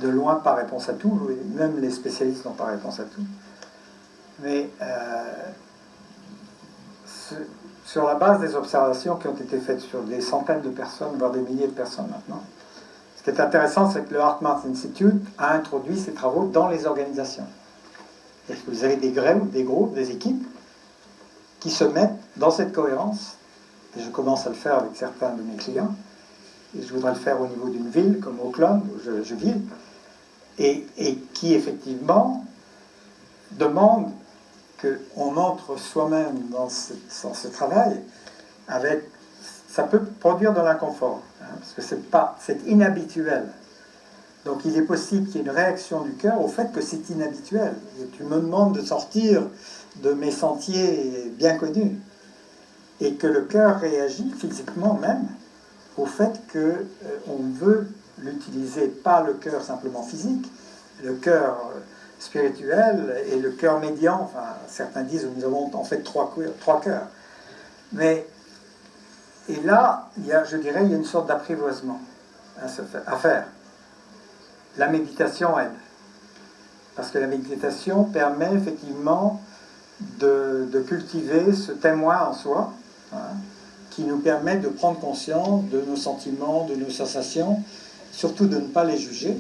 de loin pas réponse à tout, même les spécialistes n'ont pas réponse à tout. Mais sur la base des observations qui ont été faites sur des centaines de personnes, voire des milliers de personnes maintenant, ce qui est intéressant, c'est que le HeartMath Institute a introduit ses travaux dans les organisations. Et que vous avez des groupes, des équipes qui se mettent dans cette cohérence, et je commence à le faire avec certains de mes clients, et je voudrais le faire au niveau d'une ville comme Auckland, où je vis, et qui effectivement demande qu'on entre soi-même dans ce travail avec... Ça peut produire de l'inconfort, hein, parce que c'est inhabituel. Donc il est possible qu'il y ait une réaction du cœur au fait que c'est inhabituel. Et tu me demandes de sortir de mes sentiers bien connus. Et que le cœur réagit physiquement même au fait qu'on veut l'utiliser, pas le cœur simplement physique, le cœur spirituel et le cœur médian. Enfin, certains disent que nous avons en fait trois cœurs. Mais, et là, je dirais, il y a une sorte d'apprivoisement à faire. La méditation aide. Parce que la méditation permet effectivement de cultiver ce témoin en soi, hein, qui nous permet de prendre conscience de nos sentiments, de nos sensations, surtout de ne pas les juger,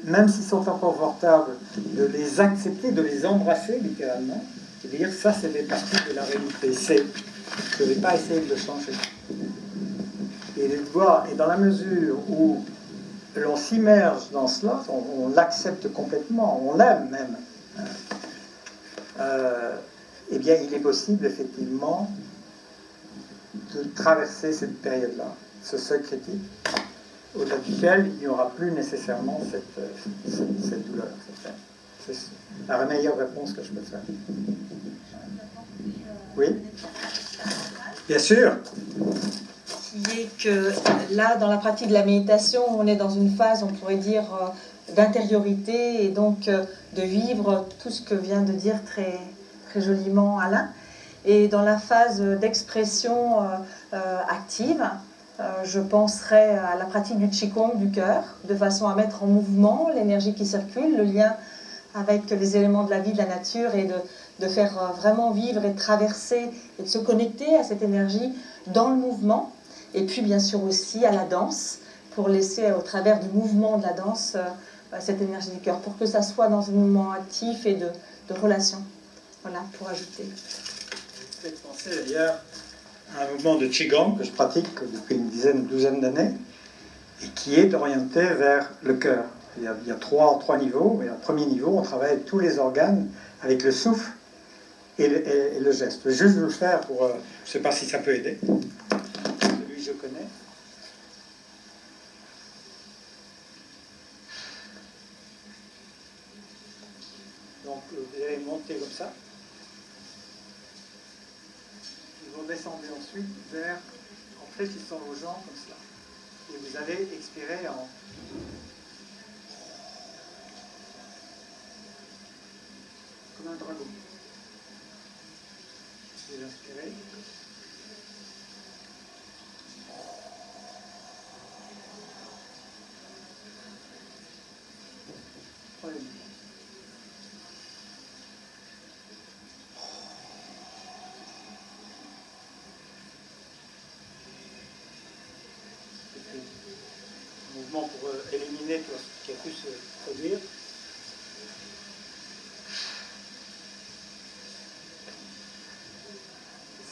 même s'ils sont inconfortables, de les accepter, de les embrasser littéralement, et de dire ça, c'est des parties de la réalité. Je ne vais pas essayer de le changer. Et de voir, et dans la mesure où l'on s'immerge dans cela, on l'accepte complètement, on l'aime même, eh bien, il est possible effectivement de traverser cette période-là, ce seuil critique, au-delà duquel il n'y aura plus nécessairement cette douleur. C'est la meilleure réponse que je peux faire. Oui, bien sûr. Qui est que là, dans la pratique de la méditation, on est dans une phase, on pourrait dire, d'intériorité et donc de vivre tout ce que vient de dire très, très joliment Alain. Et dans la phase d'expression active, je penserais à la pratique du Qigong du cœur, de façon à mettre en mouvement l'énergie qui circule, le lien avec les éléments de la vie, de la nature, et de faire vraiment vivre et traverser et de se connecter à cette énergie dans le mouvement. Et puis bien sûr aussi à la danse, pour laisser au travers du mouvement de la danse cette énergie du cœur, pour que ça soit dans un mouvement actif et de relation. Voilà, pour ajouter. Vous faites penser d'ailleurs à un mouvement de Qigong que je pratique depuis une douzaine d'années, et qui est orienté vers le cœur. Il y a trois niveaux. Et le premier niveau, on travaille avec tous les organes, avec le souffle et le geste. Je vais juste vous le faire pour... je ne sais pas si ça peut aider. Celui que je connais. Donc, vous allez monter comme ça. Vous descendez ensuite en fléchissant vos jambes comme cela. Et vous allez expirer comme un dragon. Vous inspirez. Prenez le mouvement. Mouvement pour éliminer tout ce qui a pu se produire.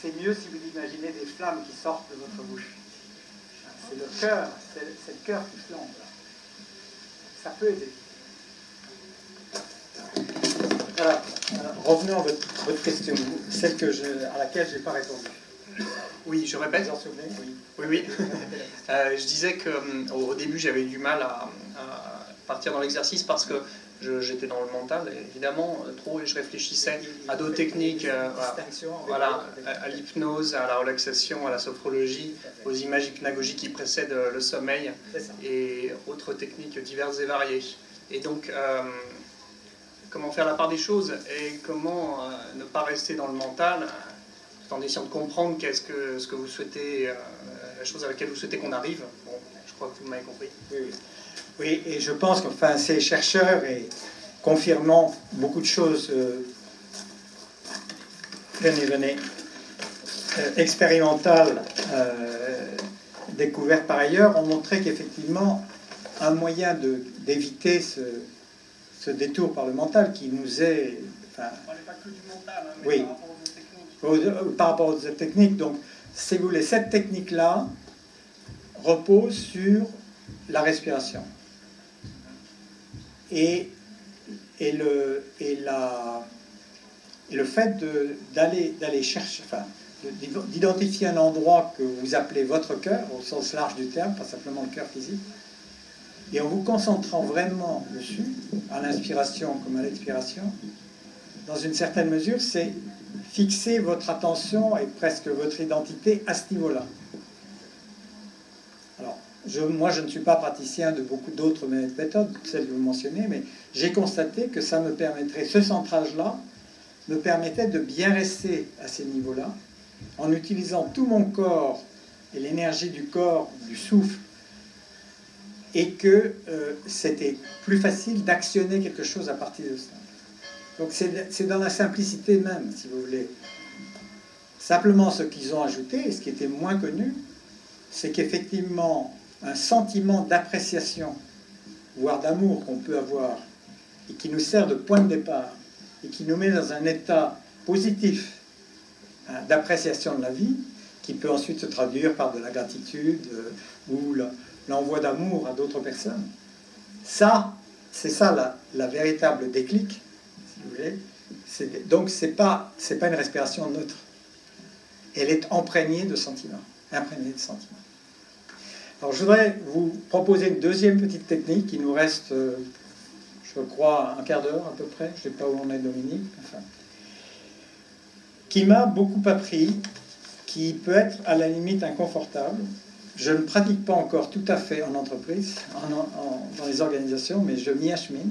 C'est mieux si vous imaginez des flammes qui sortent de votre bouche. C'est le cœur, c'est le cœur qui flambe. Ça peut aider. Voilà. Alors, revenons à votre question, celle à laquelle je n'ai pas répondu. Oui, je répète. Vous en souvenez? Oui. Oui. Je disais qu'au début, j'avais du mal à partir dans l'exercice parce que j'étais dans le mental, évidemment, trop, et je réfléchissais à d'autres techniques, à l'hypnose, à la relaxation, à la sophrologie, aux images hypnagogiques qui précèdent le sommeil, et autres techniques diverses et variées. Et donc, comment faire la part des choses et comment ne pas rester dans le mental, en essayant de comprendre ce que vous souhaitez, la chose à laquelle vous souhaitez qu'on arrive. Bon, je crois que vous m'avez compris. Oui, oui. Oui, et je pense que ces chercheurs, et confirmant beaucoup de choses, venez, expérimentales, découvertes par ailleurs, ont montré qu'effectivement, un moyen d'éviter ce détour par le mental qui nous est... Enfin, On n'est pas que du mental, hein, mais oui, par rapport aux techniques. Donc, si vous voulez, cette technique-là repose sur la respiration. Et le fait d'aller chercher, enfin, d'identifier un endroit que vous appelez votre cœur, au sens large du terme, pas simplement le cœur physique, et en vous concentrant vraiment dessus, à l'inspiration comme à l'expiration, dans une certaine mesure, c'est fixer votre attention et presque votre identité à ce niveau-là. Alors, moi, je ne suis pas praticien de beaucoup d'autres méthodes, celles que vous mentionnez, mais j'ai constaté que ça me permettrait, ce centrage-là, me permettait de bien rester à ces niveaux-là, en utilisant tout mon corps et l'énergie du corps, du souffle, et que c'était plus facile d'actionner quelque chose à partir de ça. Donc c'est dans la simplicité même, si vous voulez. Simplement, ce qu'ils ont ajouté, et ce qui était moins connu, c'est qu'effectivement, un sentiment d'appréciation, voire d'amour qu'on peut avoir, et qui nous sert de point de départ, et qui nous met dans un état positif, hein, d'appréciation de la vie, qui peut ensuite se traduire par de la gratitude ou l'envoi d'amour à d'autres personnes. Ça, c'est ça la véritable déclic, si vous voulez. Donc, c'est pas une respiration neutre. Elle est imprégnée de sentiments. Alors, je voudrais vous proposer une deuxième petite technique. Il nous reste, je crois, un quart d'heure à peu près. Je ne sais pas où on est, Dominique. Enfin, qui m'a beaucoup appris, qui peut être à la limite inconfortable. Je ne pratique pas encore tout à fait en entreprise, dans les organisations, mais je m'y achemine.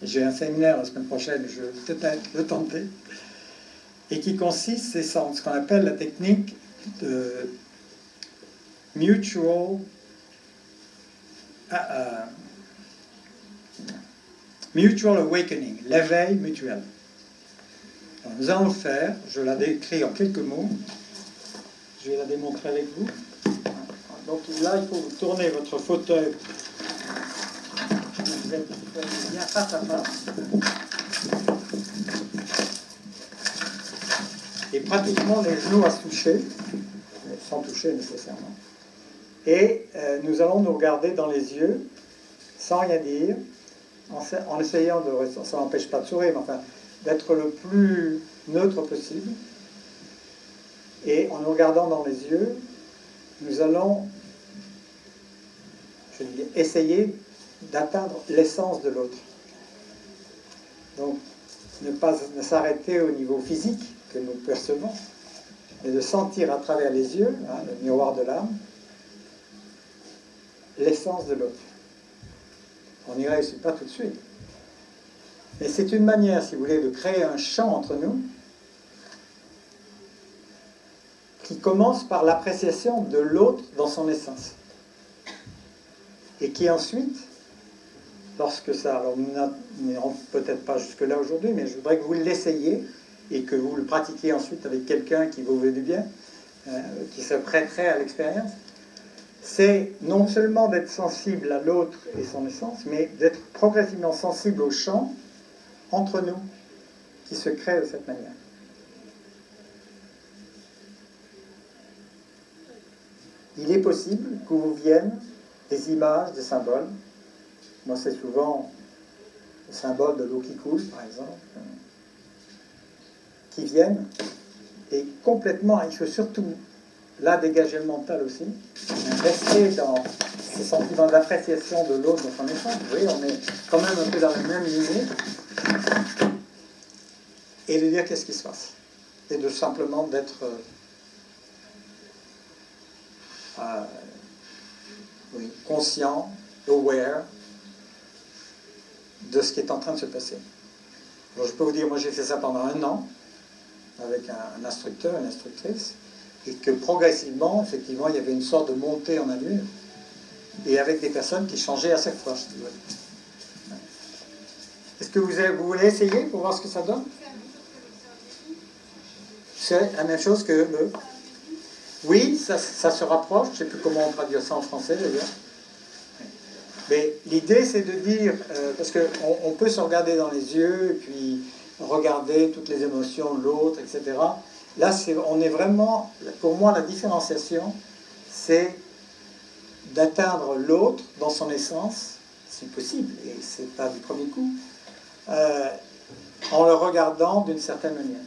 J'ai un séminaire la semaine prochaine, je vais peut-être le tenter. Et qui consiste, c'est ce qu'on appelle la technique de mutual awakening, l'éveil mutuel. Alors, nous allons le faire, je la décris en quelques mots. Je vais la démontrer avec vous. Donc là, il faut vous tourner votre fauteuil. Vous êtes bien face à face. Et pratiquement les genoux à se toucher, sans toucher nécessairement. Et nous allons nous regarder dans les yeux, sans rien dire, en essayant de... Ça n'empêche pas de sourire, mais enfin, d'être le plus neutre possible. Et en nous regardant dans les yeux, nous allons, je dis, essayer d'atteindre l'essence de l'autre. Donc, ne s'arrêter au niveau physique que nous percevons, mais de sentir à travers les yeux, hein, le miroir de l'âme, l'essence de l'autre. On n'y réussit pas tout de suite. Mais c'est une manière, si vous voulez, de créer un champ entre nous qui commence par l'appréciation de l'autre dans son essence. Et qui ensuite, lorsque ça... Alors nous n'irons peut-être pas jusque-là aujourd'hui, mais je voudrais que vous l'essayiez et que vous le pratiquiez ensuite avec quelqu'un qui vous veut du bien, qui se prêterait à l'expérience. C'est non seulement d'être sensible à l'autre et son essence, mais d'être progressivement sensible au champ entre nous, qui se crée de cette manière. Il est possible que vous viennent des images, des symboles. Moi, c'est souvent le symbole de l'eau qui coule, par exemple, qui viennent et complètement, il faut surtout là dégager le mental aussi, rester dans ces sentiments d'appréciation de l'autre dans son essence. Vous voyez, on est quand même un peu dans la même lignée, et de dire qu'est-ce qui se passe, et de simplement d'être conscient, aware de ce qui est en train de se passer. Alors, je peux vous dire, moi j'ai fait ça pendant 1 an avec un instructeur, une instructrice, et que progressivement, effectivement, il y avait une sorte de montée en allure. et avec des personnes qui changeaient à chaque fois. Est-ce que vous voulez essayer pour voir ce que ça donne? C'est la même chose que le... Oui, ça se rapproche, je ne sais plus comment on traduit ça en français d'ailleurs. Mais l'idée c'est de dire, parce qu'on peut se regarder dans les yeux, et puis regarder toutes les émotions de l'autre, etc. Là, on est vraiment, pour moi, la différenciation, c'est d'atteindre l'autre dans son essence, si possible, et c'est pas du premier coup, en le regardant d'une certaine manière.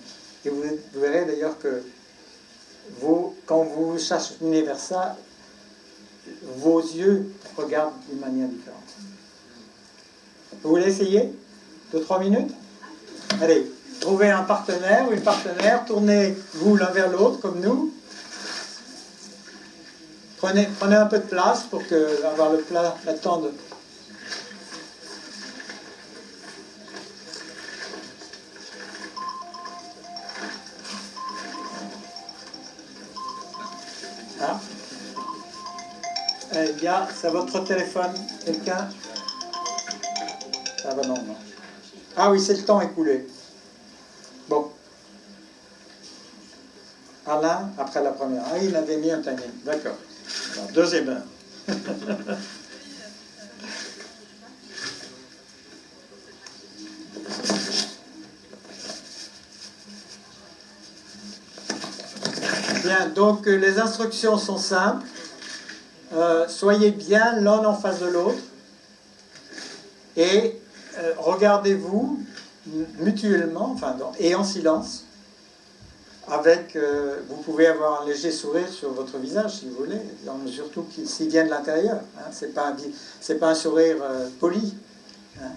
Et vous verrez d'ailleurs que quand vous cherchez vers ça, vos yeux regardent d'une manière différente. Vous voulez essayer 2-3 minutes? Allez, trouvez un partenaire ou une partenaire, tournez-vous l'un vers l'autre comme nous. Prenez un peu de place pour avoir le temps de... Ah. Il y a, c'est votre téléphone, quelqu'un? Ah bah non, non. Ah oui, c'est le temps écoulé. Bon. Alain, après la première. Ah, il avait mis un timing. D'accord. Alors, deuxième heure. Bien, donc les instructions sont simples. Soyez bien l'un en face de l'autre et regardez-vous mutuellement, enfin, et en silence, avec, vous pouvez avoir un léger sourire sur votre visage si vous voulez, surtout s'il vient de l'intérieur. Hein, c'est pas un sourire poli. Hein.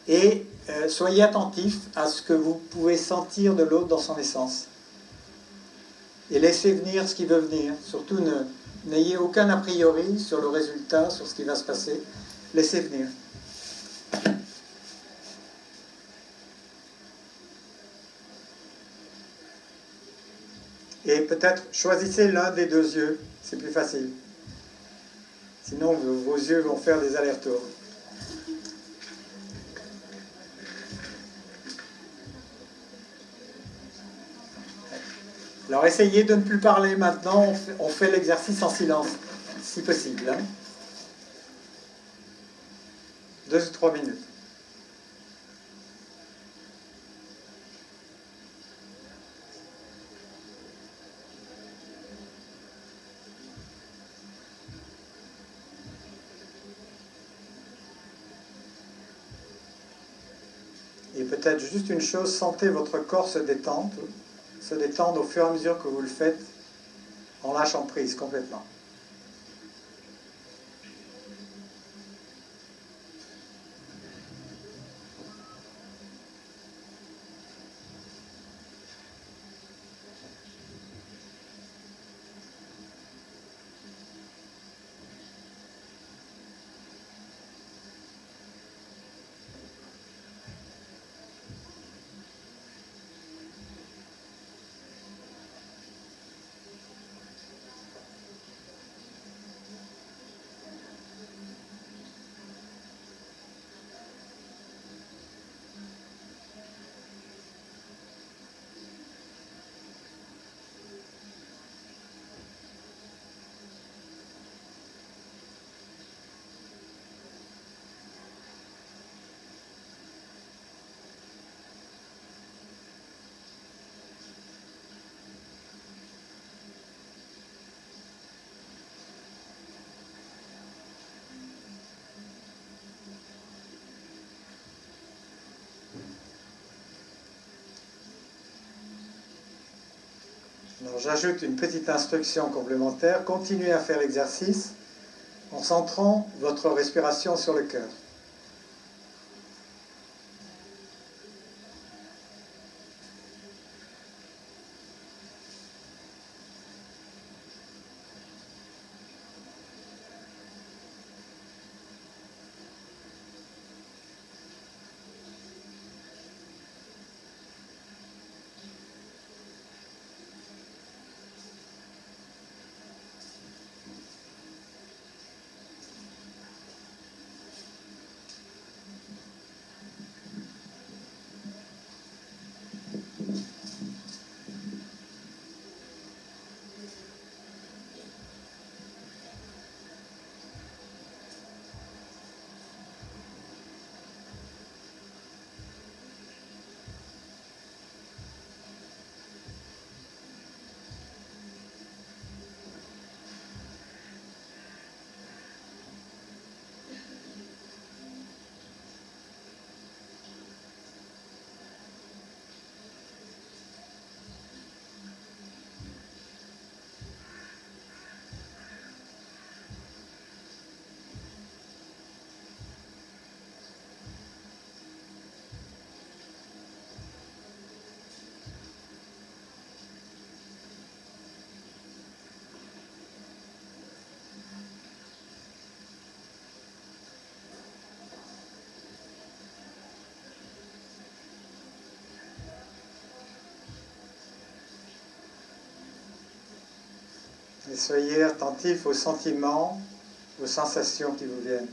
Et soyez attentif à ce que vous pouvez sentir de l'autre dans son essence. Et laissez venir ce qui veut venir. Surtout, n'ayez aucun a priori sur le résultat, sur ce qui va se passer. Laissez venir. Et peut-être choisissez l'un des deux yeux, c'est plus facile. Sinon, vos yeux vont faire des allers-retours. Alors essayez de ne plus parler maintenant, on fait l'exercice en silence, si possible. Hein. 2 ou 3 minutes. Et peut-être juste une chose, sentez votre corps se détendre au fur et à mesure que vous le faites, en lâchant prise complètement. Alors j'ajoute une petite instruction complémentaire. Continuez à faire l'exercice en centrant votre respiration sur le cœur. Et soyez attentifs aux sentiments, aux sensations qui vous viennent.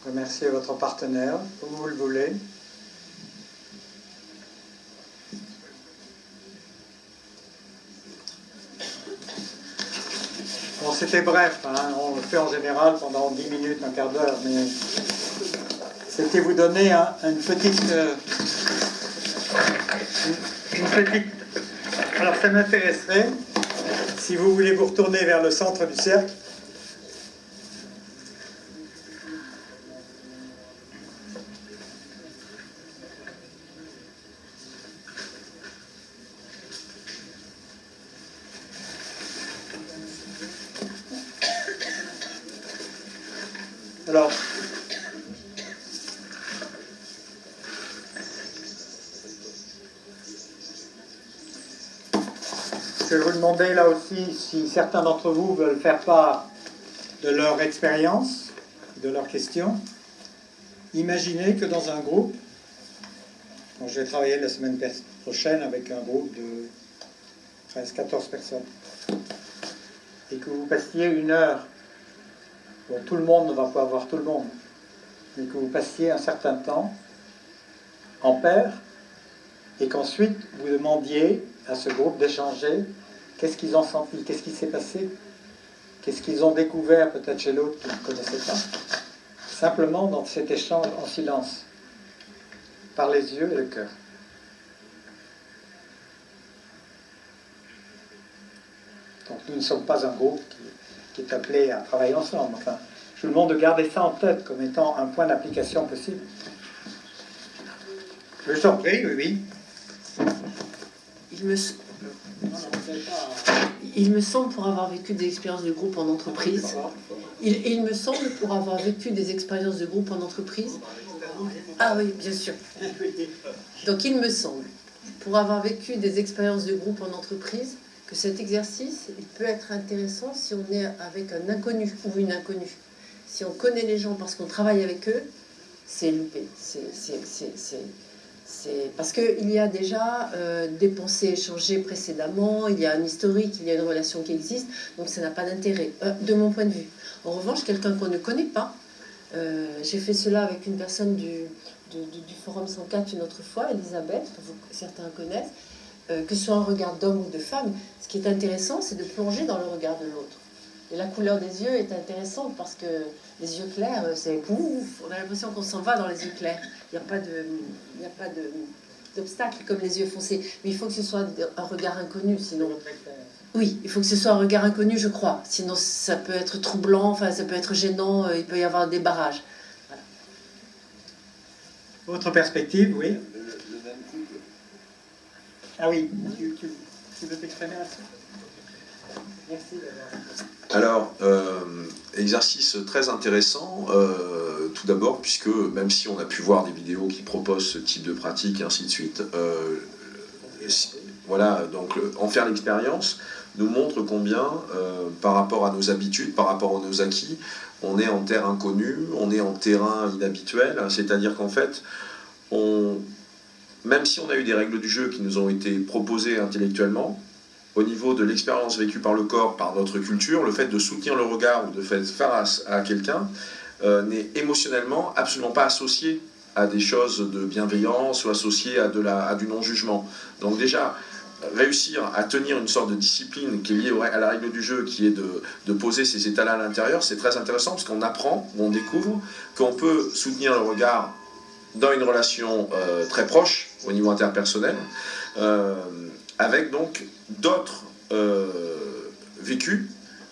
Remerciez votre partenaire, comme vous le voulez. Bon, c'était bref, hein. On le fait en général pendant 10 minutes, un quart d'heure, mais c'était vous donner une petite... Alors ça m'intéresserait, si vous voulez vous retourner vers le centre du cercle, alors, je vais vous demander là aussi si certains d'entre vous veulent faire part de leur expérience, de leurs questions. Imaginez que dans un groupe, donc je vais travailler la semaine prochaine avec un groupe de 13-14 personnes, et que vous passiez une heure. Bon, tout le monde ne va pas voir tout le monde, mais que vous passiez un certain temps en paire et qu'ensuite vous demandiez à ce groupe d'échanger qu'est-ce qu'ils ont senti, qu'est-ce qui s'est passé, qu'est-ce qu'ils ont découvert peut-être chez l'autre qu'ils ne connaissaient pas, simplement dans cet échange en silence, par les yeux et le cœur. Donc nous ne sommes pas un groupe qui est appelé à travailler ensemble. Enfin, je vous demande de garder ça en tête comme étant un point d'application possible. Je vous en prie, oui. Il me semble, pour avoir vécu des expériences de groupe en entreprise, il me semble, pour avoir vécu des expériences de groupe en entreprise, ah oui, bien sûr. Donc il me semble, pour avoir vécu des expériences de groupe en entreprise, que cet exercice, il peut être intéressant si on est avec un inconnu ou une inconnue. Si on connaît les gens parce qu'on travaille avec eux, c'est loupé. Parce qu'il y a déjà des pensées échangées précédemment, il y a un historique, il y a une relation qui existe, donc ça n'a pas d'intérêt, de mon point de vue. En revanche, quelqu'un qu'on ne connaît pas, j'ai fait cela avec une personne du Forum 104 une autre fois, Elisabeth, que certains connaissent, que ce soit un regard d'homme ou de femme, ce qui est intéressant, c'est de plonger dans le regard de l'autre. Et la couleur des yeux est intéressante parce que les yeux clairs, c'est ouf, on a l'impression qu'on s'en va dans les yeux clairs. Il n'y a pas d'obstacle comme les yeux foncés. Mais il faut que ce soit un regard inconnu, sinon... Oui, il faut que ce soit un regard inconnu, je crois. Sinon, ça peut être troublant, enfin, ça peut être gênant, il peut y avoir des barrages. Voilà. Autre perspective, oui. Le même couple. Ah oui, tu veux t'exprimer là-dessus? Merci d'avoir... Alors, exercice très intéressant, tout d'abord, puisque même si on a pu voir des vidéos qui proposent ce type de pratique et ainsi de suite, voilà, donc en faire l'expérience nous montre combien, par rapport à nos habitudes, par rapport à nos acquis, on est en terre inconnue, on est en terrain inhabituel, c'est-à-dire qu'en fait, même si on a eu des règles du jeu qui nous ont été proposées intellectuellement, au niveau de l'expérience vécue par le corps, par notre culture, le fait de soutenir le regard ou de faire face à quelqu'un n'est émotionnellement absolument pas associé à des choses de bienveillance ou associé à du non-jugement. Donc déjà, réussir à tenir une sorte de discipline qui est liée à la règle du jeu, qui est de poser ces états-là à l'intérieur, c'est très intéressant parce qu'on apprend, on découvre qu'on peut soutenir le regard dans une relation très proche au niveau interpersonnel, avec donc d'autres vécus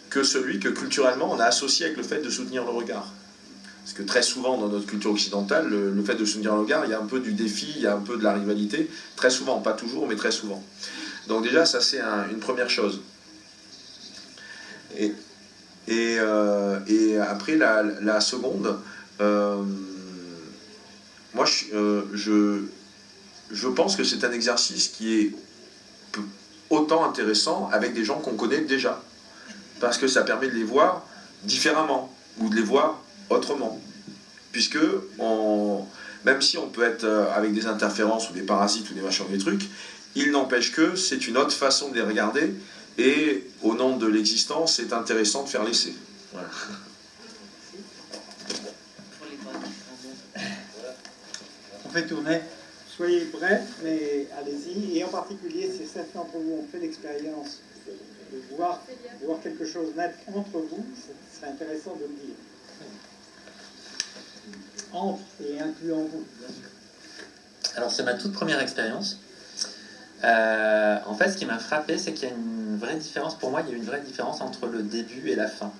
que celui que culturellement on a associé avec le fait de soutenir le regard. Parce que très souvent dans notre culture occidentale, le fait de soutenir le regard, il y a un peu du défi, il y a un peu de la rivalité, très souvent, pas toujours, mais très souvent. Donc déjà, ça c'est une première chose. Et après, la seconde, moi je pense que c'est un exercice qui est autant intéressant avec des gens qu'on connaît déjà. Parce que ça permet de les voir différemment, ou de les voir autrement. Puisque, même si on peut être avec des interférences ou des parasites ou des machins ou des trucs, il n'empêche que c'est une autre façon de les regarder, et au nom de l'existence, c'est intéressant de faire l'essai. Voilà. On fait tourner. Soyez bref, mais allez-y. Et en particulier, si certains d'entre vous ont fait l'expérience de voir quelque chose naître entre vous, ce serait intéressant de le dire. Entre et incluant vous, bien sûr. Alors, c'est ma toute première expérience. En fait, ce qui m'a frappé, c'est qu'il y a une vraie différence. Pour moi, il y a une vraie différence entre le début et la fin.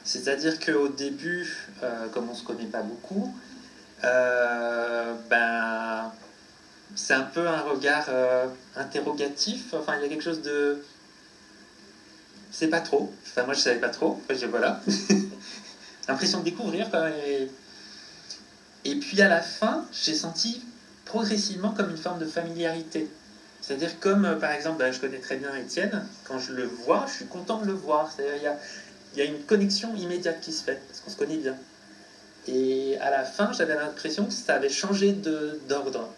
C'est-à-dire qu'au début, comme on ne se connaît pas beaucoup, c'est un peu un regard interrogatif. Enfin, il y a quelque chose de... C'est pas trop. Enfin, moi, je savais pas trop. Enfin, voilà. L'impression de découvrir, quoi. Et puis, à la fin, j'ai senti progressivement comme une forme de familiarité. C'est-à-dire comme, par exemple, je connais très bien Étienne. Quand je le vois, je suis content de le voir. C'est-à-dire, il y a une connexion immédiate qui se fait, parce qu'on se connaît bien. Et à la fin, j'avais l'impression que ça avait changé d'ordre.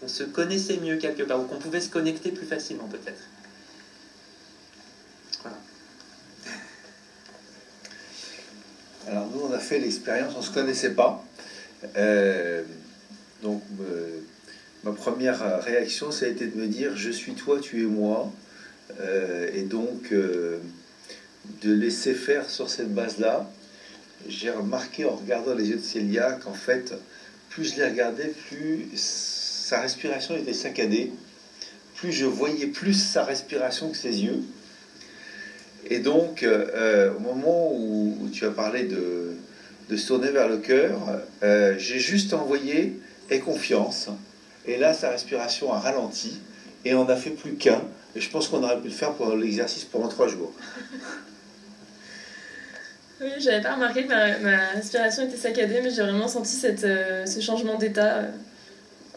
On se connaissait mieux quelque part, ou qu'on pouvait se connecter plus facilement peut-être. Voilà. Alors nous, on a fait l'expérience, on ne se connaissait pas. Donc ma première réaction, ça a été de me dire, je suis toi, tu es moi. Et donc, de laisser faire sur cette base-là. J'ai remarqué en regardant les yeux de Célia qu'en fait, plus je les regardais, plus sa respiration était saccadée, plus je voyais plus sa respiration que ses yeux. Et donc, au moment où tu as parlé de se tourner vers le cœur, j'ai juste envoyé « aie confiance ». Et là, sa respiration a ralenti et on n'a fait plus qu'un. Et je pense qu'on aurait pu le faire pour l'exercice pendant 3 jours. Oui, j'avais pas remarqué que ma respiration était saccadée, mais j'ai vraiment senti ce changement d'état.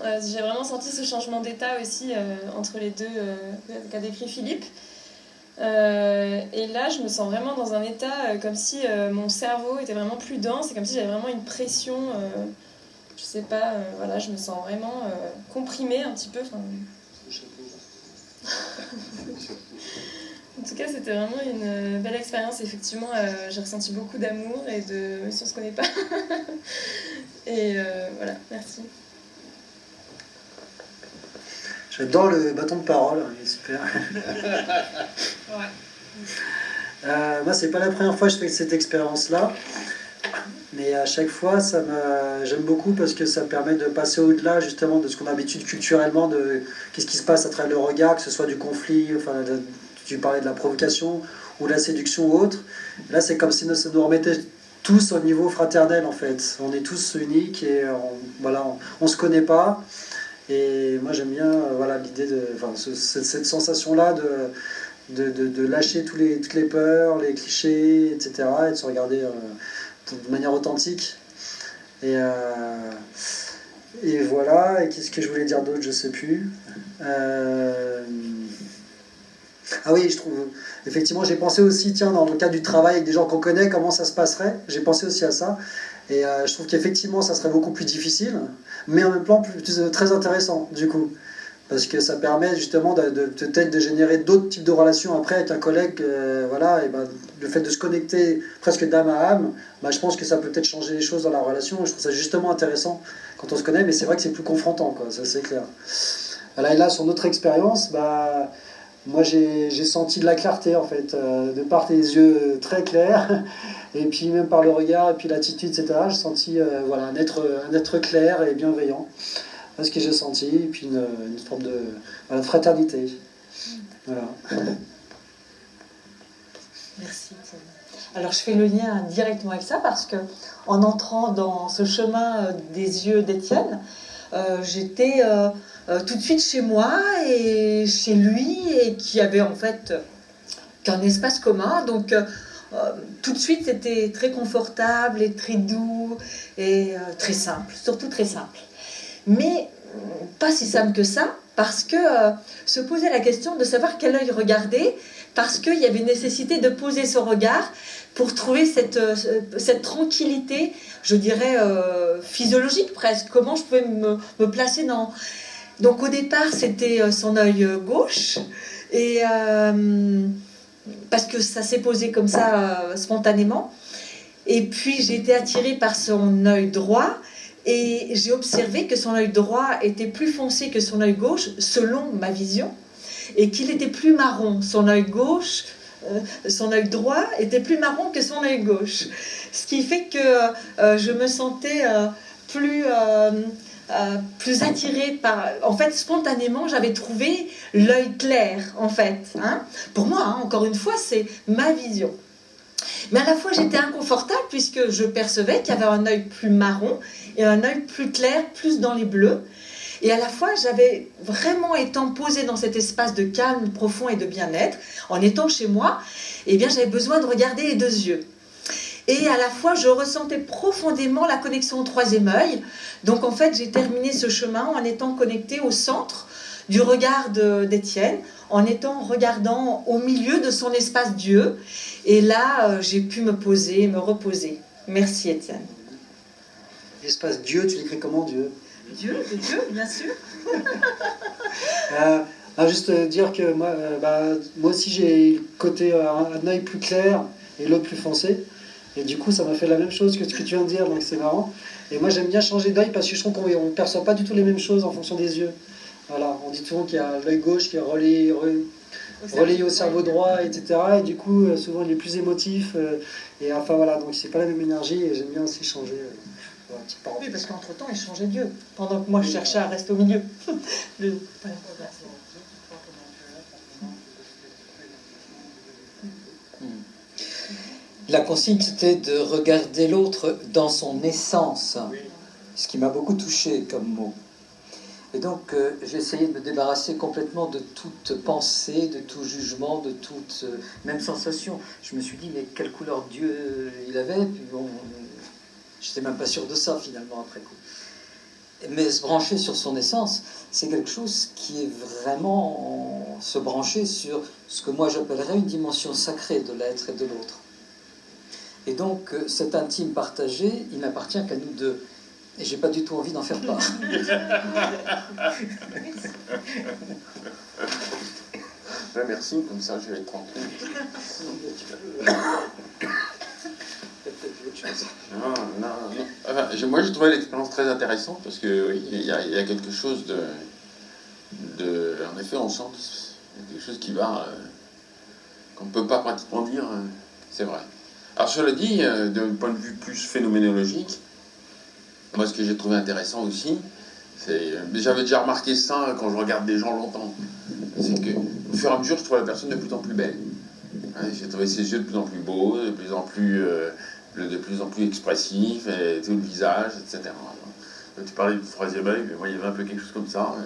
J'ai vraiment senti ce changement d'état aussi entre les deux qu'a décrit Philippe. Et là, je me sens vraiment dans un état comme si mon cerveau était vraiment plus dense, c'est comme si j'avais vraiment une pression, je sais pas, voilà, je me sens vraiment comprimée un petit peu. En tout cas, c'était vraiment une belle expérience. Effectivement, j'ai ressenti beaucoup d'amour et même si on se connaît pas. Et voilà, merci. J'adore le bâton de parole, il est super. Moi, c'est pas la première fois que je fais cette expérience-là, mais à chaque fois, j'aime beaucoup parce que ça permet de passer au-delà justement de ce qu'on a l'habitude culturellement, de qu'est-ce qui se passe à travers le regard, que ce soit du conflit, enfin, tu parlais de la provocation ou de la séduction ou autre. Là, c'est comme si ça nous remettait tous au niveau fraternel en fait. On est tous uniques et on se connaît pas. Et moi j'aime bien l'idée de cette sensation-là de lâcher toutes les peurs, les clichés, etc. et de se regarder de manière authentique. Et voilà, et qu'est-ce que je voulais dire d'autre, je sais plus. Ah oui, je trouve, effectivement, j'ai pensé aussi, tiens, dans le cadre du travail avec des gens qu'on connaît, comment ça se passerait. J'ai pensé aussi à ça. Et je trouve qu'effectivement, ça serait beaucoup plus difficile, mais en même temps très intéressant, du coup. Parce que ça permet justement peut-être de générer d'autres types de relations après avec un collègue. Le fait de se connecter presque d'âme à âme, je pense que ça peut peut-être changer les choses dans la relation. Je trouve ça justement intéressant quand on se connaît, mais c'est vrai que c'est plus confrontant, quoi, ça c'est clair. Voilà, et là, sur notre expérience, moi j'ai senti de la clarté en fait, de par tes yeux très clairs, et puis même par le regard, et puis l'attitude, etc. J'ai senti voilà, un être clair et bienveillant. Voilà ce que j'ai senti, et puis une forme de voilà, fraternité. Voilà. Merci. Alors je fais le lien directement avec ça parce que en entrant dans ce chemin des yeux d'Étienne, j'étais tout de suite chez moi et chez lui et qui avait en fait qu'un espace commun. Donc tout de suite c'était très confortable et très doux et très simple, surtout très simple. Mais pas si simple que ça parce que se posait la question de savoir quel œil regarder parce qu'il y avait nécessité de poser son regard pour trouver cette tranquillité, je dirais physiologique presque. Comment je pouvais me placer dans... Donc au départ, c'était son œil gauche, et parce que ça s'est posé comme ça spontanément. Et puis j'ai été attirée par son œil droit, et j'ai observé que son œil droit était plus foncé que son œil gauche, selon ma vision, et qu'il était plus marron. Son œil gauche... son œil droit était plus marron que son œil gauche. Ce qui fait que je me sentais plus attirée par... En fait, spontanément, j'avais trouvé l'œil clair, en fait. Hein. Pour moi, hein, encore une fois, c'est ma vision. Mais à la fois, j'étais inconfortable puisque je percevais qu'il y avait un œil plus marron et un œil plus clair, plus dans les bleus. Et à la fois, j'avais vraiment, étant posée dans cet espace de calme profond et de bien-être, en étant chez moi, eh bien, j'avais besoin de regarder les deux yeux. Et à la fois, je ressentais profondément la connexion au troisième œil. Donc, en fait, j'ai terminé ce chemin en étant connectée au centre du regard d'Étienne, en regardant au milieu de son espace Dieu. Et là, j'ai pu me poser, me reposer. Merci, Étienne. L'espace Dieu, tu l'écris comment, Dieu? Dieu, bien sûr. Juste dire que moi aussi j'ai côté un œil plus clair et l'autre plus foncé. Et du coup, ça m'a fait la même chose que ce que tu viens de dire, donc c'est marrant. Et moi, j'aime bien changer d'œil parce que je trouve qu'on ne perçoit pas du tout les mêmes choses en fonction des yeux. Voilà, on dit souvent qu'il y a l'œil gauche qui est relayé au cerveau droit, etc. Et du coup, souvent, il est plus émotif. Et enfin, voilà, donc c'est pas la même énergie et j'aime bien aussi changer. Oui, parce qu'entre-temps, il changeait Dieu, pendant que moi, je cherchais à rester au milieu. La consigne, c'était de regarder l'autre dans son essence, ce qui m'a beaucoup touché comme mot. Et donc, j'ai essayé de me débarrasser complètement de toute pensée, de tout jugement, de toute même sensation. Je me suis dit, mais quelle couleur Dieu il avait, puis bon, j'étais même pas sûr de ça, finalement, après coup. Mais se brancher sur son essence, c'est quelque chose qui est vraiment se brancher sur ce que moi j'appellerais une dimension sacrée de l'être et de l'autre. Et donc, cet intime partagé, il n'appartient qu'à nous deux. Et j'ai pas du tout envie d'en faire part. Ben merci, comme ça je vais être tranquille. Non. Enfin, moi j'ai trouvé l'expérience très intéressante parce que oui, il y a quelque chose de. En effet, on sent quelque chose qui va. Qu'on ne peut pas pratiquement dire, c'est vrai. Alors, cela dit, d'un point de vue plus phénoménologique, moi ce que j'ai trouvé intéressant aussi, c'est. J'avais déjà remarqué ça quand je regarde des gens longtemps. C'est que, au fur et à mesure, je trouve la personne de plus en plus belle. Hein, j'ai trouvé ses yeux de plus en plus beaux, de plus en plus expressif, et tout le visage, etc. Tu parlais du troisième œil, mais moi il y avait un peu quelque chose comme ça.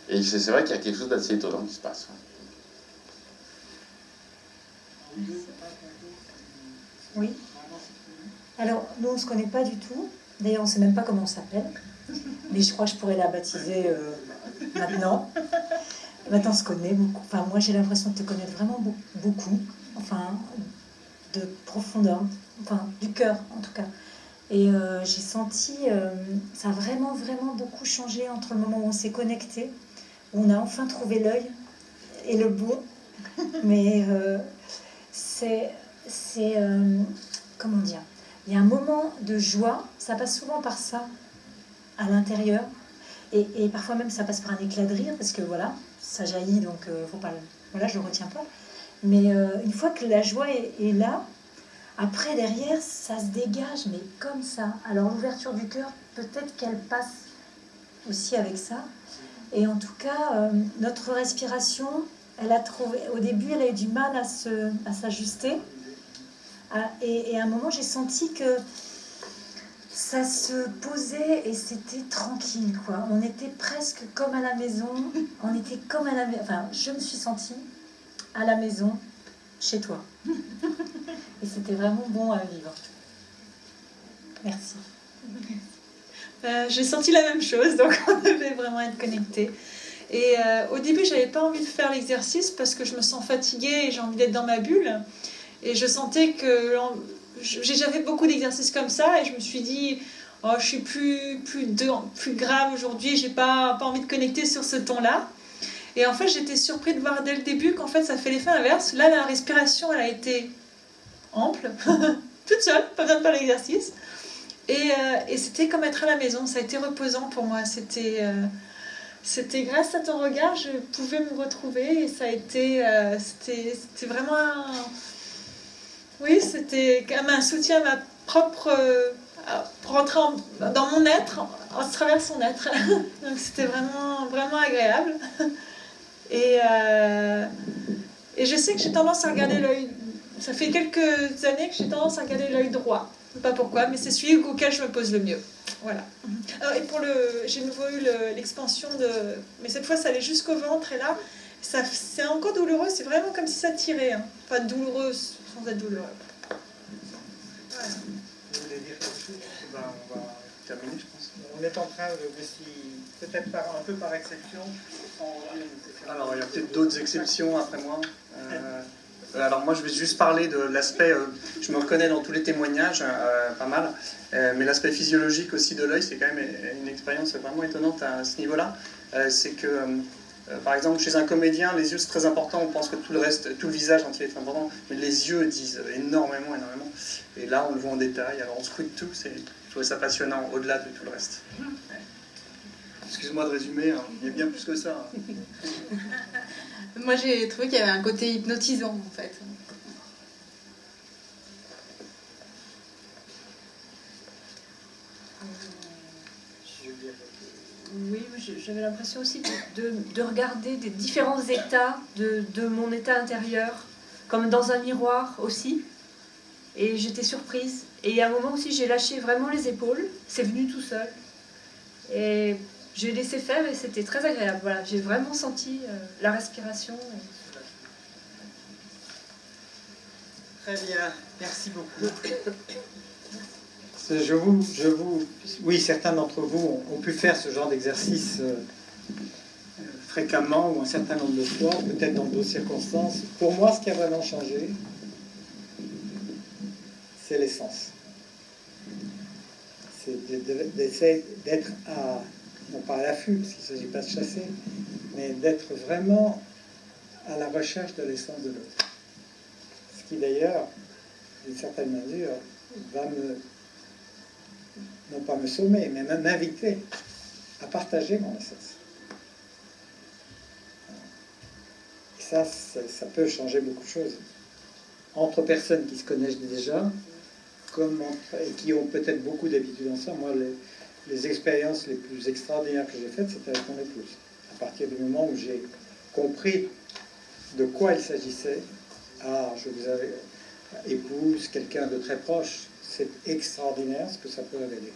Et c'est vrai qu'il y a quelque chose d'assez étonnant qui se passe. Oui. Alors, nous, on ne se connaît pas du tout. D'ailleurs, on ne sait même pas comment on s'appelle. Mais je crois que je pourrais la baptiser maintenant. Maintenant, on se connaît beaucoup. Enfin, moi, j'ai l'impression de te connaître vraiment beaucoup. Enfin, de profondeur. Enfin, du cœur, en tout cas. Et j'ai senti... ça a vraiment, vraiment beaucoup changé entre le moment où on s'est connecté, où on a enfin trouvé l'œil et le bon. Mais c'est comment dire, il y a un moment de joie, ça passe souvent par ça, à l'intérieur, Et parfois même ça passe par un éclat de rire, parce que voilà, ça jaillit, donc faut pas, voilà, je le retiens pas. Mais une fois que la joie est là, après derrière ça se dégage, mais comme ça. Alors l'ouverture du cœur, peut-être qu'elle passe aussi avec ça. Et en tout cas, notre respiration, elle a trouvé, au début elle a eu du mal à s'ajuster. Et à un moment j'ai senti que ça se posait et c'était tranquille, quoi. On était presque comme à la maison. On était comme à la maison. Enfin, je me suis sentie à la maison, chez toi. Et c'était vraiment bon à vivre. Merci. J'ai senti la même chose, donc on devait vraiment être connectés. Et au début, j'avais pas envie de faire l'exercice parce que je me sens fatiguée et j'ai envie d'être dans ma bulle. Et je sentais que j'avais beaucoup d'exercices comme ça et je me suis dit, oh, je suis plus grave aujourd'hui, j'ai pas envie de connecter sur ce ton-là. Et en fait, j'étais surpris de voir dès le début qu'en fait, ça fait l'effet inverse. Là, la respiration, elle a été ample, toute seule, pas besoin de faire l'exercice. Et c'était comme être à la maison, ça a été reposant pour moi. C'était grâce à ton regard, je pouvais me retrouver et ça a été, c'était vraiment oui, c'était comme un soutien à ma propre, pour rentrer dans mon être, à travers son être. Donc c'était vraiment, vraiment agréable. Et je sais que j'ai tendance à regarder l'œil. Ça fait quelques années que j'ai tendance à regarder l'œil droit. Je ne sais pas pourquoi, mais c'est celui auquel je me pose le mieux. Voilà. Et j'ai nouveau eu l'expansion de. Mais cette fois, ça allait jusqu'au ventre et là, c'est encore douloureux. C'est vraiment comme si ça tirait. Hein. Enfin, douloureux sans être douloureux. Voilà. Vous voulez dire quelque chose? On va terminer, je pense. On est en train de peut-être un peu par exception. Alors, il y a peut-être d'autres exceptions après moi. Alors moi je vais juste parler de l'aspect, je me reconnais dans tous les témoignages, pas mal, mais l'aspect physiologique aussi de l'œil, c'est quand même une expérience vraiment étonnante à ce niveau-là. C'est que, par exemple, chez un comédien, les yeux c'est très important, on pense que tout le reste, tout le visage entier est important, mais les yeux disent énormément. Et là on le voit en détail, alors on scrute tout, je trouvais ça passionnant, au-delà de tout le reste. Excuse-moi de résumer, hein, il y a bien plus que ça. Hein. Moi, j'ai trouvé qu'il y avait un côté hypnotisant, en fait. Oui, j'avais l'impression aussi de regarder des différents états de mon état intérieur, comme dans un miroir aussi. Et j'étais surprise. Et à un moment aussi, j'ai lâché vraiment les épaules. C'est venu tout seul. Et j'ai laissé faire et c'était très agréable. Voilà, j'ai vraiment senti la respiration. Très bien, merci beaucoup. Oui, certains d'entre vous ont pu faire ce genre d'exercice fréquemment ou un certain nombre de fois, peut-être dans d'autres circonstances. Pour moi, ce qui a vraiment changé, c'est l'essence. C'est d'essayer d'être non pas à l'affût, parce qu'il ne s'agit pas de chasser, mais d'être vraiment à la recherche de l'essence de l'autre. Ce qui d'ailleurs, d'une certaine mesure, va non pas me sommer, mais m'inviter à partager mon essence. Et ça peut changer beaucoup de choses. Entre personnes qui se connaissent déjà, et qui ont peut-être beaucoup d'habitudes ensemble. Moi, les expériences les plus extraordinaires que j'ai faites, c'était avec mon épouse. À partir du moment où j'ai compris de quoi il s'agissait, je vous avais épouse, quelqu'un de très proche, c'est extraordinaire ce que ça peut révéler.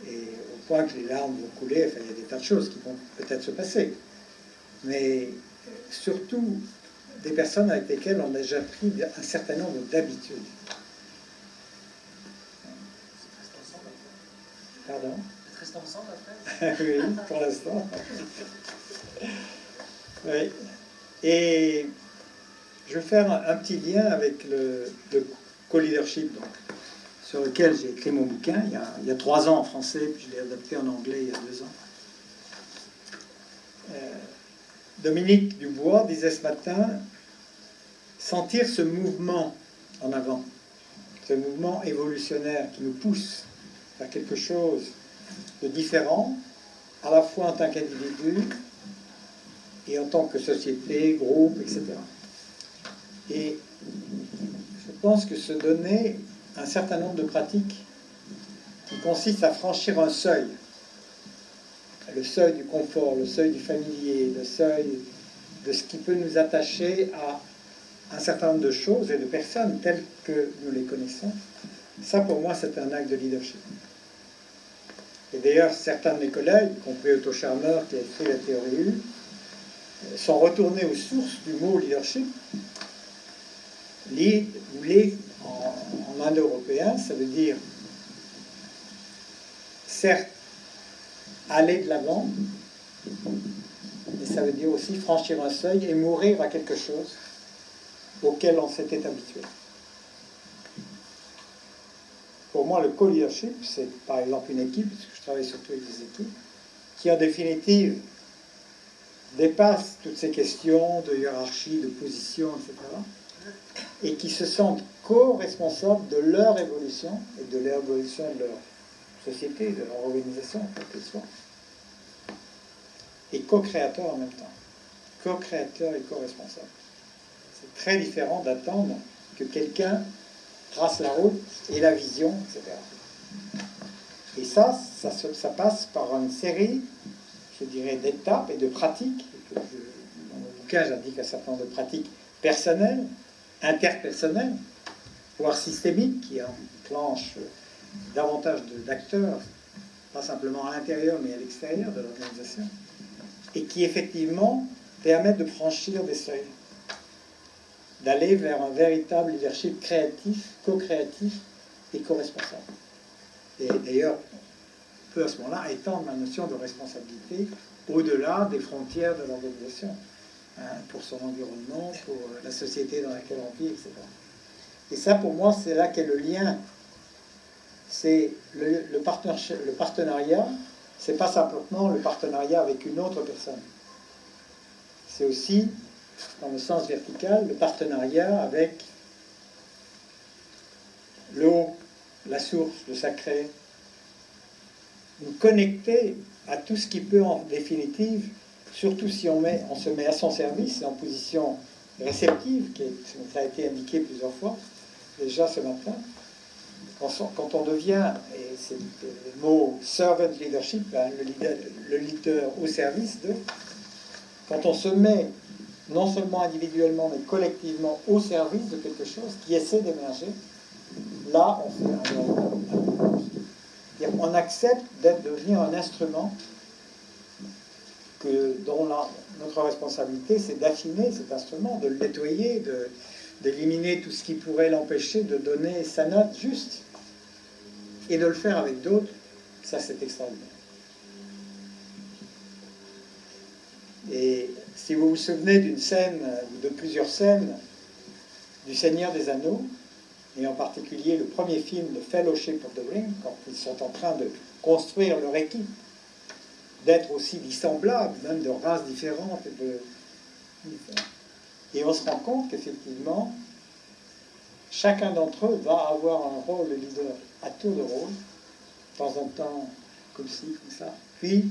Et au point que les larmes vont couler, enfin, il y a des tas de choses qui vont peut-être se passer. Mais surtout, des personnes avec lesquelles on a déjà pris un certain nombre d'habitudes. Pardon? Restez ensemble après? Oui, pour l'instant. Oui. Et je vais faire un petit lien avec le co-leadership, donc, sur lequel j'ai écrit mon bouquin il y a 3 ans en français, puis je l'ai adapté en anglais il y a 2 ans. Dominique Dubois disait ce matin, sentir ce mouvement en avant, ce mouvement évolutionnaire qui nous pousse à quelque chose de différent, à la fois en tant qu'individu et en tant que société, groupe, etc. Et je pense que se donner un certain nombre de pratiques qui consistent à franchir un seuil, le seuil du confort, le seuil du familier, le seuil de ce qui peut nous attacher à un certain nombre de choses et de personnes telles que nous les connaissons, ça pour moi c'est un acte de leadership. Et d'ailleurs certains de mes collègues, y compris Otto Scharmer qui a écrit la théorie U, sont retournés aux sources du mot leadership. Lead ou lead en indo-européen, ça veut dire certes aller de l'avant, mais ça veut dire aussi franchir un seuil et mourir à quelque chose auquel on s'était habitué. Pour moi, le co-leadership, c'est par exemple une équipe, parce que je travaille surtout avec des équipes, qui en définitive dépasse toutes ces questions de hiérarchie, de position, etc., et qui se sentent co-responsables de leur évolution et de l'évolution de leur société, de leur organisation, quelle qu'elle soit, et co-créateurs en même temps. Co-créateurs et co-responsables. C'est très différent d'attendre que quelqu'un trace la route et la vision, etc. Et ça passe par une série, je dirais, d'étapes et de pratiques. Dans mon bouquin, j'indique un certain nombre de pratiques personnelles, interpersonnelles, voire systémiques, qui enclenchent davantage d'acteurs, pas simplement à l'intérieur, mais à l'extérieur de l'organisation, et qui effectivement permettent de franchir des seuils, d'aller vers un véritable leadership créatif, co-créatif et co-responsable. Et d'ailleurs, on peut à ce moment-là étendre la notion de responsabilité au-delà des frontières de l'organisation, hein, pour son environnement, pour la société dans laquelle on vit, etc. Et ça, pour moi, c'est là qu'est le lien. C'est le partenariat, c'est pas simplement le partenariat avec une autre personne. C'est aussi, dans le sens vertical, le partenariat avec l'eau, la source, le sacré. Nous connecter à tout ce qui peut, en définitive, surtout si on se met à son service, en position réceptive, ça a été indiqué plusieurs fois, déjà ce matin, quand on devient, et c'est le mot servant leadership, hein, le leader au service de, quand on se met non seulement individuellement, mais collectivement au service de quelque chose qui essaie d'émerger, là, on fait un on accepte d'être devenir un instrument dont notre responsabilité, c'est d'affiner cet instrument, de le nettoyer, d'éliminer tout ce qui pourrait l'empêcher de donner sa note juste. Et de le faire avec d'autres, ça c'est extraordinaire. Et si vous vous souvenez d'une scène, ou de plusieurs scènes, du Seigneur des Anneaux, et en particulier le premier film de Fellowship of the Ring, quand ils sont en train de construire leur équipe, d'être aussi dissemblables, même de races différentes. Et on se rend compte qu'effectivement, chacun d'entre eux va avoir un rôle de leader à tour de rôle, de temps en temps comme ci, comme ça, puis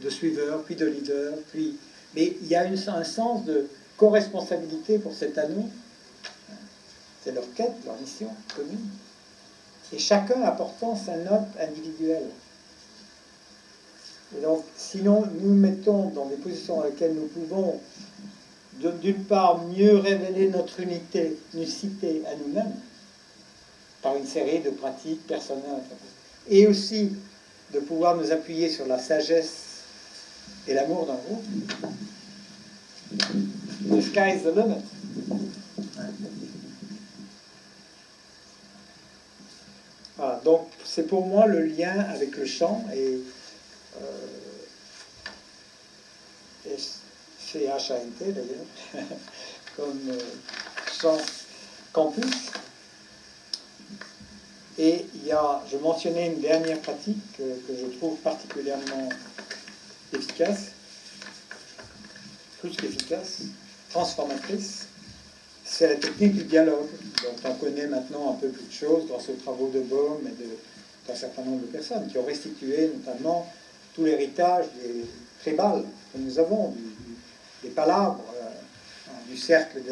de suiveur, puis de leader, puis... Mais il y a un sens de co-responsabilité pour cet anneau. C'est leur quête, leur mission commune. Et chacun apportant sa note individuelle. Et donc, sinon, nous mettons dans des positions dans lesquelles nous pouvons, d'une part, mieux révéler notre unicité à nous-mêmes, par une série de pratiques personnelles, et aussi de pouvoir nous appuyer sur la sagesse et l'amour d'un groupe. The sky is the limit. Voilà, donc c'est pour moi le lien avec le chant et chez HANT d'ailleurs, comme chant campus. Et je mentionnais une dernière pratique que je trouve particulièrement efficace, plus qu'efficace, transformatrice, c'est la technique du dialogue, dont on connaît maintenant un peu plus de choses grâce aux travaux de Bohm et d'un certain nombre de personnes qui ont restitué notamment tout l'héritage des tribales que nous avons, des palabres, du cercle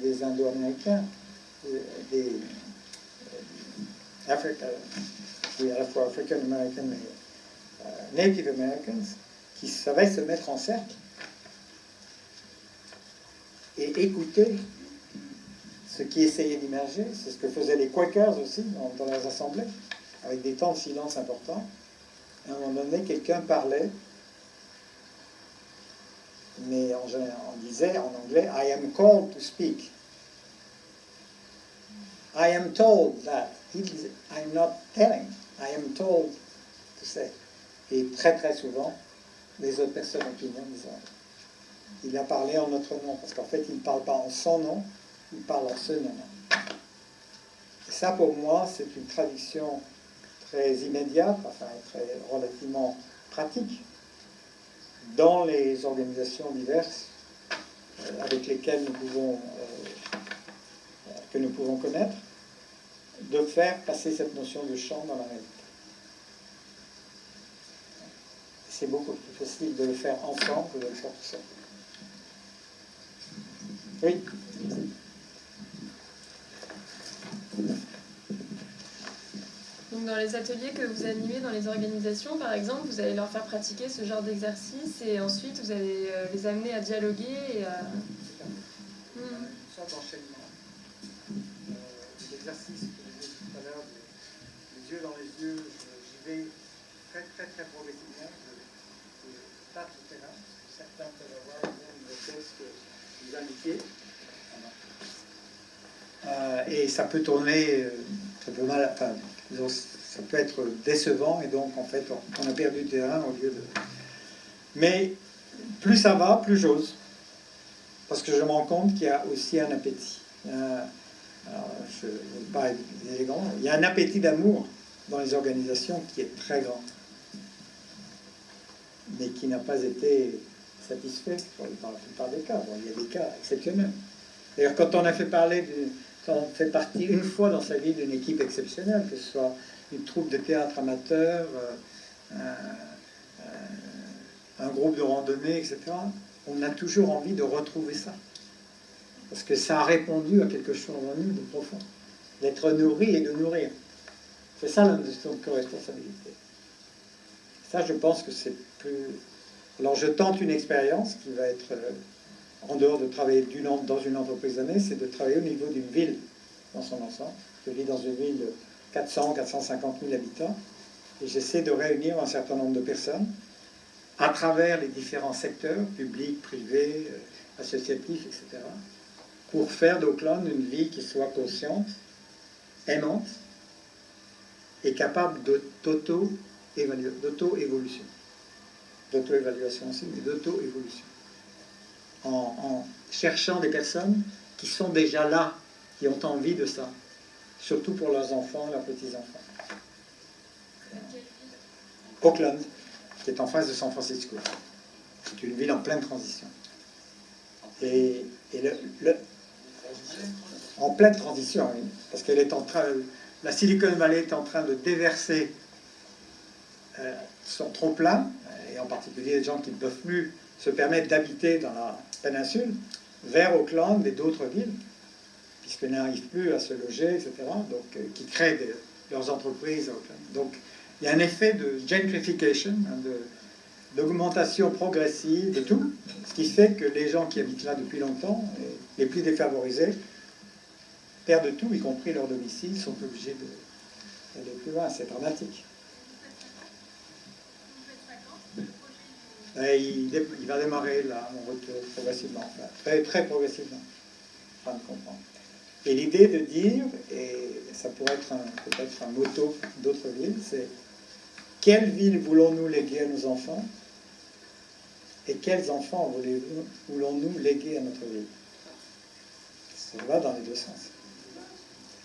des Indo-Américains, des oui, à la fois African American et Native Americans, qui savaient se mettre en cercle et écouter ce qui essayait d'émerger. C'est ce que faisaient les Quakers aussi dans leurs assemblées, avec des temps de silence importants. À un moment donné, quelqu'un parlait, mais on disait en anglais « I am called to speak ». I am told that. I'm not telling. I am told to say. Et très très souvent, les autres personnes opinion disent il a parlé en notre nom, parce qu'en fait, il ne parle pas en son nom, il parle en ce nom. Et ça, pour moi, c'est une traduction très immédiate, enfin très relativement pratique, dans les organisations diverses avec lesquelles que nous pouvons connaître, de faire passer cette notion de champ dans la réalité. C'est beaucoup plus facile de le faire ensemble que de le faire tout seul. Oui. Donc dans les ateliers que vous animez dans les organisations, par exemple, vous allez leur faire pratiquer ce genre d'exercice et ensuite vous allez les amener à dialoguer et à... Une sorte d'enchaînement. L'exercice que j'ai dit tout à l'heure, les yeux dans les yeux, j'y vais très très très progressivement. Je tâte le terrain. Certains peuvent avoir une vitesse que vous indiquez. Et ça peut tourner, ça peut mal, enfin, ça peut être décevant et donc en fait on a perdu du terrain au lieu de... Mais plus ça va, plus j'ose. Parce que je me rends compte qu'il y a aussi un appétit. Alors, je ne veux pas être élégant, il y a un appétit d'amour dans les organisations qui est très grand, mais qui n'a pas été satisfait dans la plupart des cas. Bon, il y a des cas exceptionnels. D'ailleurs, quand on fait partie une fois dans sa vie d'une équipe exceptionnelle, que ce soit une troupe de théâtre amateur, un groupe de randonnée, etc., on a toujours envie de retrouver ça. Parce que ça a répondu à quelque chose en nous de profond. D'être nourri et de nourrir. C'est ça notre co-responsabilité. Ça, je pense que c'est plus... Alors, je tente une expérience qui va être, en dehors de travailler dans une entreprise donnée, c'est de travailler au niveau d'une ville dans son ensemble. Je vis dans une ville de 400-450 000 habitants et j'essaie de réunir un certain nombre de personnes à travers les différents secteurs, publics, privés, associatifs, etc., pour faire d'Auckland une ville qui soit consciente, aimante et capable d'auto-évolution. D'auto-évaluation aussi, mais d'auto-évolution. En cherchant des personnes qui sont déjà là, qui ont envie de ça, surtout pour leurs enfants, leurs petits-enfants. Auckland, qui est en face de San Francisco. C'est une ville en pleine transition. Et en pleine transition, oui, parce qu'elle est en train, la Silicon Valley est en train de déverser son trop-plein, et en particulier les gens qui ne peuvent plus se permettre d'habiter dans la péninsule, vers Auckland et d'autres villes, puisqu'ils n'arrivent plus à se loger, etc., donc qui créent leurs entreprises à Auckland. Donc il y a un effet de gentrification, d'augmentation progressive de tout, ce qui fait que les gens qui habitent là depuis longtemps, les plus défavorisés, perdent tout, y compris leur domicile, sont obligés d'aller plus loin. C'est dramatique. Et il va démarrer là, mon retour, progressivement, enfin, très, très progressivement, afin de comprendre. Et l'idée de dire, et ça pourrait être peut-être un motto d'autres villes, c'est quelle ville voulons-nous léguer à nos enfants et quels enfants voulons-nous léguer à notre ville. Ça va dans les deux sens.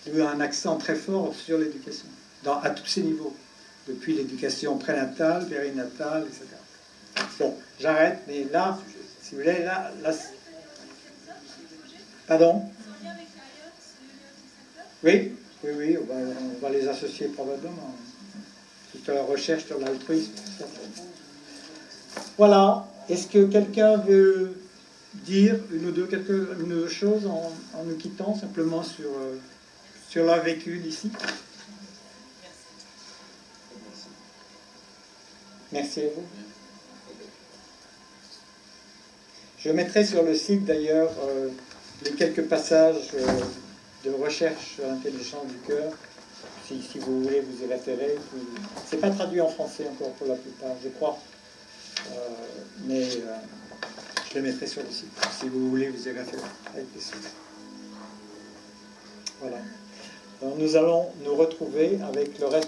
Il y a un accent très fort sur l'éducation, à tous ces niveaux, depuis l'éducation prénatale, périnatale, etc. Bon, j'arrête, mais là, si vous voulez, là... Pardon? Oui, on va les associer probablement. Plutôt la recherche sur l'altruisme. Voilà. Est-ce que quelqu'un veut dire une ou deux choses en nous quittant, simplement sur leur vécu d'ici? Merci à vous. Je mettrai sur le site d'ailleurs les quelques passages de recherche sur l'intelligence du cœur, si vous voulez vous y référer. C'est pas traduit en français encore pour la plupart, je crois, mais je les mettrai sur le site, si vous voulez vous y référer avec les sous. Voilà. Alors nous allons nous retrouver avec le reste